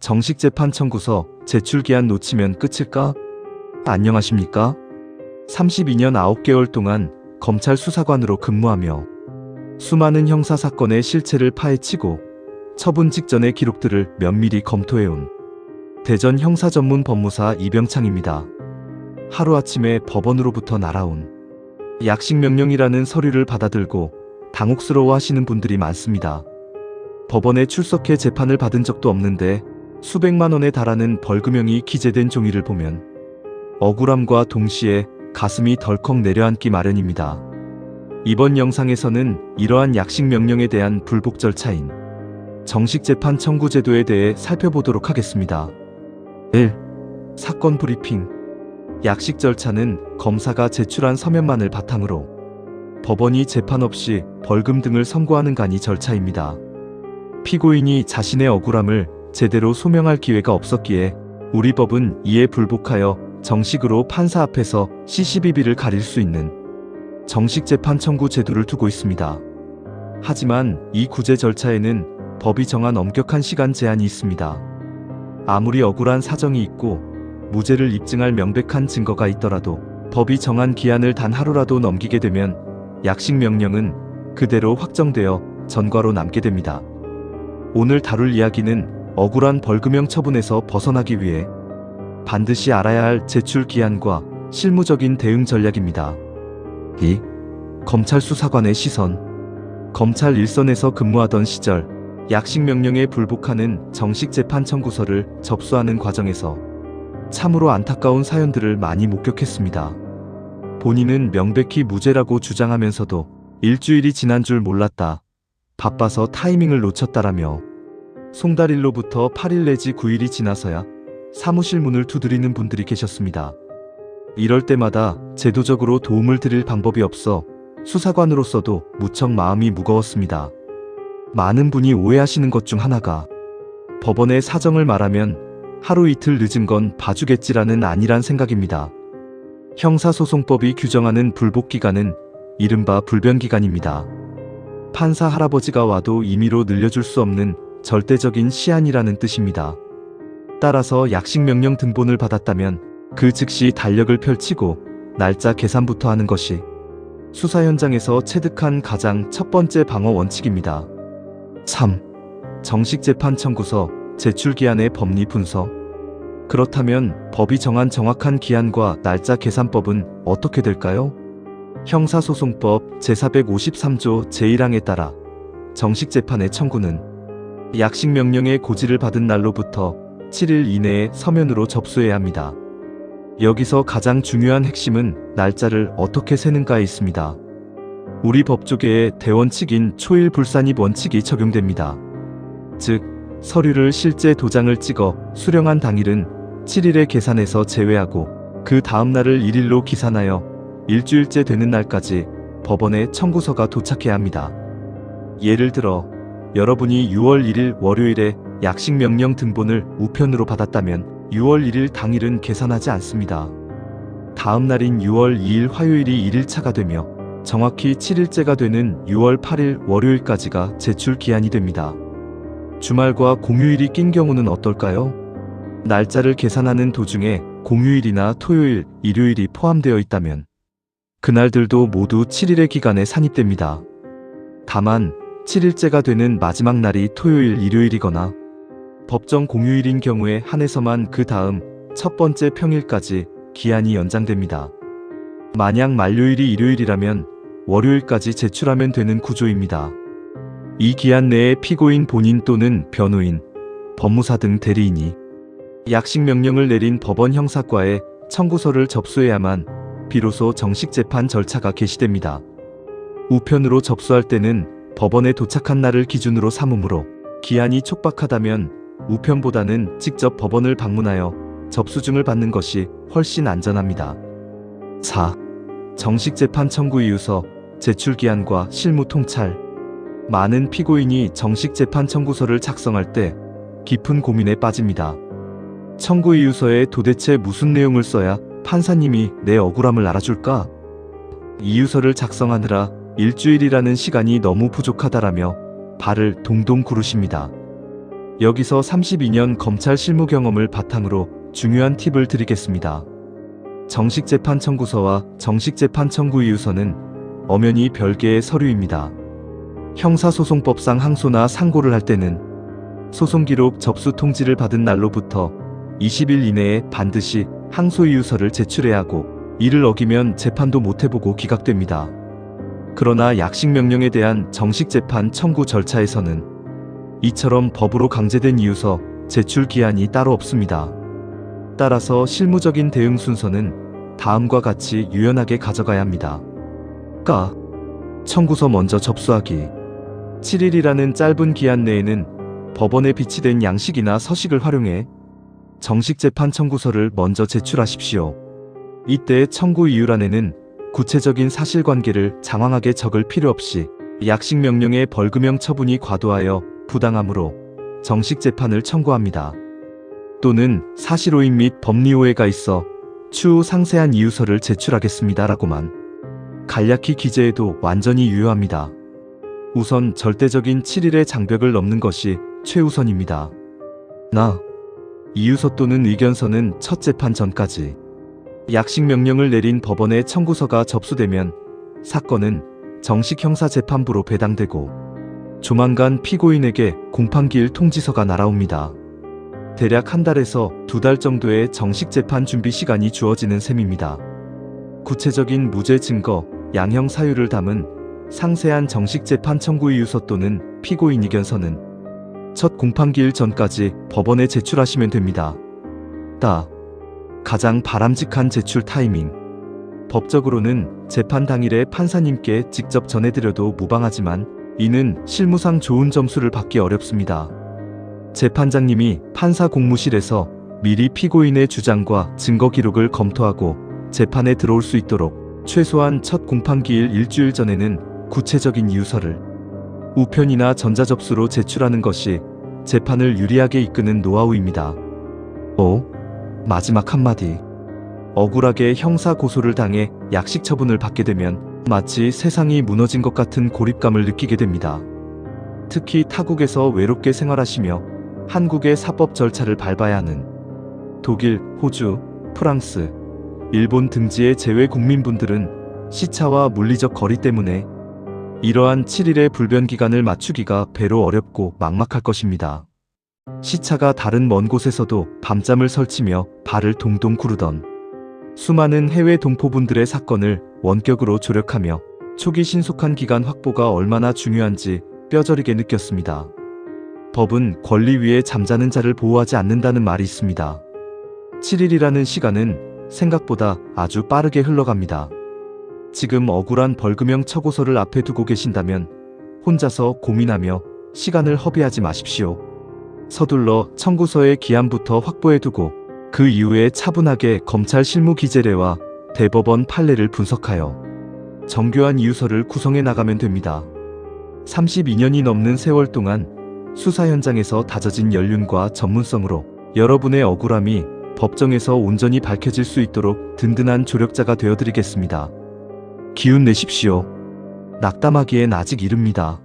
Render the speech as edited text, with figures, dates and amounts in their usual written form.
정식 재판 청구서 제출기한 놓치면 끝일까? 안녕하십니까? 32년 9개월 동안 검찰 수사관으로 근무하며 수많은 형사사건의 실체를 파헤치고 처분 직전의 기록들을 면밀히 검토해온 대전 형사전문법무사 이병창입니다. 하루아침에 법원으로부터 날아온 약식명령이라는 서류를 받아들고 당혹스러워 하시는 분들이 많습니다. 법원에 출석해 재판을 받은 적도 없는데 수백만 원에 달하는 벌금형이 기재된 종이를 보면 억울함과 동시에 가슴이 덜컥 내려앉기 마련입니다. 이번 영상에서는 이러한 약식명령에 대한 불복 절차인 정식재판 청구 제도에 대해 살펴보도록 하겠습니다. 1. 사건 브리핑. 약식 절차는 검사가 제출한 서면만을 바탕으로 법원이 재판 없이 벌금 등을 선고하는 간이 절차입니다. 피고인이 자신의 억울함을 제대로 소명할 기회가 없었기에 우리 법은 이에 불복하여 정식으로 판사 앞에서 시시비비를 가릴 수 있는 정식재판 청구 제도를 두고 있습니다. 하지만 이 구제 절차에는 법이 정한 엄격한 시간 제한이 있습니다. 아무리 억울한 사정이 있고 무죄를 입증할 명백한 증거가 있더라도 법이 정한 기한을 단 하루라도 넘기게 되면 약식명령은 그대로 확정되어 전과로 남게 됩니다. 오늘 다룰 이야기는 억울한 벌금형 처분에서 벗어나기 위해 반드시 알아야 할 제출 기한과 실무적인 대응 전략입니다. 2. 검찰 수사관의 시선. 검찰 일선에서 근무하던 시절 약식명령에 불복하는 정식재판 청구서를 접수하는 과정에서 참으로 안타까운 사연들을 많이 목격했습니다. 본인은 명백히 무죄라고 주장하면서도 일주일이 지난 줄 몰랐다, 바빠서 타이밍을 놓쳤다라며 송달일로부터 8일 내지 9일이 지나서야 사무실 문을 두드리는 분들이 계셨습니다. 이럴 때마다 제도적으로 도움을 드릴 방법이 없어 수사관으로서도 무척 마음이 무거웠습니다. 많은 분이 오해하시는 것 중 하나가 법원의 사정을 말하면 하루 이틀 늦은 건 봐주겠지라는 안일한 생각입니다. 형사소송법이 규정하는 불복기간은 이른바 불변기간입니다. 판사 할아버지가 와도 임의로 늘려줄 수 없는 절대적인 시한이라는 뜻입니다. 따라서 약식명령 등본을 받았다면 그 즉시 달력을 펼치고 날짜 계산부터 하는 것이 수사 현장에서 체득한 가장 첫 번째 방어 원칙입니다. 3. 정식재판 청구서 제출 기한의 법리 분석. 그렇다면 법이 정한 정확한 기한과 날짜 계산법은 어떻게 될까요? 형사소송법 제453조 제1항에 따라 정식재판의 청구는 약식명령의 고지를 받은 날로부터 7일 이내에 서면으로 접수해야 합니다. 여기서 가장 중요한 핵심은 날짜를 어떻게 세는가에 있습니다. 우리 법조계의 대원칙인 초일불산입 원칙이 적용됩니다. 즉, 서류를 실제 도장을 찍어 수령한 당일은 7일에 계산해서 제외하고 그 다음날을 1일로 기산하여 일주일째 되는 날까지 법원에 청구서가 도착해야 합니다. 예를 들어 여러분이 6월 1일 월요일에 약식명령 등본을 우편으로 받았다면 6월 1일 당일은 계산하지 않습니다. 다음 날인 6월 2일 화요일이 1일차가 되며 정확히 7일째가 되는 6월 8일 월요일까지가 제출 기한이 됩니다. 주말과 공휴일이 낀 경우는 어떨까요? 날짜를 계산하는 도중에 공휴일이나 토요일, 일요일이 포함되어 있다면 그날들도 모두 7일의 기간에 산입됩니다. 다만 7일째가 되는 마지막 날이 토요일, 일요일이거나 법정 공휴일인 경우에 한해서만 그 다음 첫 번째 평일까지 기한이 연장됩니다. 만약 만료일이 일요일이라면 월요일까지 제출하면 되는 구조입니다. 이 기한 내에 피고인 본인 또는 변호인, 법무사 등 대리인이 약식명령을 내린 법원 형사과에 청구서를 접수해야만 비로소 정식재판 절차가 개시됩니다. 우편으로 접수할 때는 법원에 도착한 날을 기준으로 삼으므로 기한이 촉박하다면 우편보다는 직접 법원을 방문하여 접수증을 받는 것이 훨씬 안전합니다. 4. 정식재판 청구 이유서 제출 기한과 실무 통찰. 많은 피고인이 정식재판 청구서를 작성할 때 깊은 고민에 빠집니다. 청구 이유서에 도대체 무슨 내용을 써야 판사님이 내 억울함을 알아줄까? 이유서를 작성하느라 일주일이라는 시간이 너무 부족하다라며 발을 동동 구르십니다. 여기서 32년 검찰 실무 경험을 바탕으로 중요한 팁을 드리겠습니다. 정식재판 청구서와 정식재판 청구 이유서는 엄연히 별개의 서류입니다. 형사소송법상 항소나 상고를 할 때는 소송기록 접수 통지를 받은 날로부터 20일 이내에 반드시 항소 이유서를 제출해야 하고 이를 어기면 재판도 못해보고 기각됩니다. 그러나 약식명령에 대한 정식재판 청구 절차에서는 이처럼 법으로 강제된 이유서 제출 기한이 따로 없습니다. 따라서 실무적인 대응 순서는 다음과 같이 유연하게 가져가야 합니다. 가. 청구서 먼저 접수하기. 7일이라는 짧은 기한 내에는 법원에 비치된 양식이나 서식을 활용해 정식재판 청구서를 먼저 제출하십시오. 이때 청구 이유란에는 구체적인 사실관계를 장황하게 적을 필요 없이 약식명령의 벌금형 처분이 과도하여 부당하므로 정식재판을 청구합니다. 또는 사실오인 및 법리오해가 있어 추후 상세한 이유서를 제출하겠습니다 라고만 간략히 기재해도 완전히 유효합니다. 우선 절대적인 7일의 장벽을 넘는 것이 최우선입니다. 이유서 또는 의견서는 첫 재판 전까지 약식명령을 내린 법원의 청구서가 접수되면 사건은 정식 형사재판부로 배당되고 조만간 피고인에게 공판기일 통지서가 날아옵니다. 대략 한 달에서 2달 정도의 정식 재판 준비 시간이 주어지는 셈입니다. 구체적인 무죄 증거, 양형 사유를 담은 상세한 정식 재판 청구 이유서 또는 피고인 의견서는 첫 공판기일 전까지 법원에 제출하시면 됩니다. 가장 바람직한 제출 타이밍. 법적으로는 재판 당일에 판사님께 직접 전해드려도 무방하지만 이는 실무상 좋은 점수를 받기 어렵습니다. 재판장님이 판사 공무실에서 미리 피고인의 주장과 증거 기록을 검토하고 재판에 들어올 수 있도록 최소한 첫 공판기일 일주일 전에는 구체적인 이유서를 우편이나 전자접수로 제출하는 것이 재판을 유리하게 이끄는 노하우입니다. 마지막 한마디. 억울하게 형사 고소를 당해 약식 처분을 받게 되면 마치 세상이 무너진 것 같은 고립감을 느끼게 됩니다. 특히 타국에서 외롭게 생활하시며 한국의 사법 절차를 밟아야 하는 독일, 호주, 프랑스, 일본 등지의 제외 국민분들은 시차와 물리적 거리 때문에 이러한 7일의 불변 기간을 맞추기가 배로 어렵고 막막할 것입니다. 시차가 다른 먼 곳에서도 밤잠을 설치며 발을 동동 구르던 수많은 해외 동포분들의 사건을 원격으로 조력하며 초기 신속한 기간 확보가 얼마나 중요한지 뼈저리게 느꼈습니다. 법은 권리 위에 잠자는 자를 보호하지 않는다는 말이 있습니다. 7일이라는 시간은 생각보다 아주 빠르게 흘러갑니다. 지금 억울한 벌금형 처고서를 앞에 두고 계신다면 혼자서 고민하며 시간을 허비하지 마십시오. 서둘러 청구서의 기한부터 확보해두고 그 이후에 차분하게 검찰 실무 기재례와 대법원 판례를 분석하여 정교한 이유서를 구성해 나가면 됩니다. 32년이 넘는 세월 동안 수사 현장에서 다져진 연륜과 전문성으로 여러분의 억울함이 법정에서 온전히 밝혀질 수 있도록 든든한 조력자가 되어드리겠습니다. 기운 내십시오. 낙담하기엔 아직 이릅니다.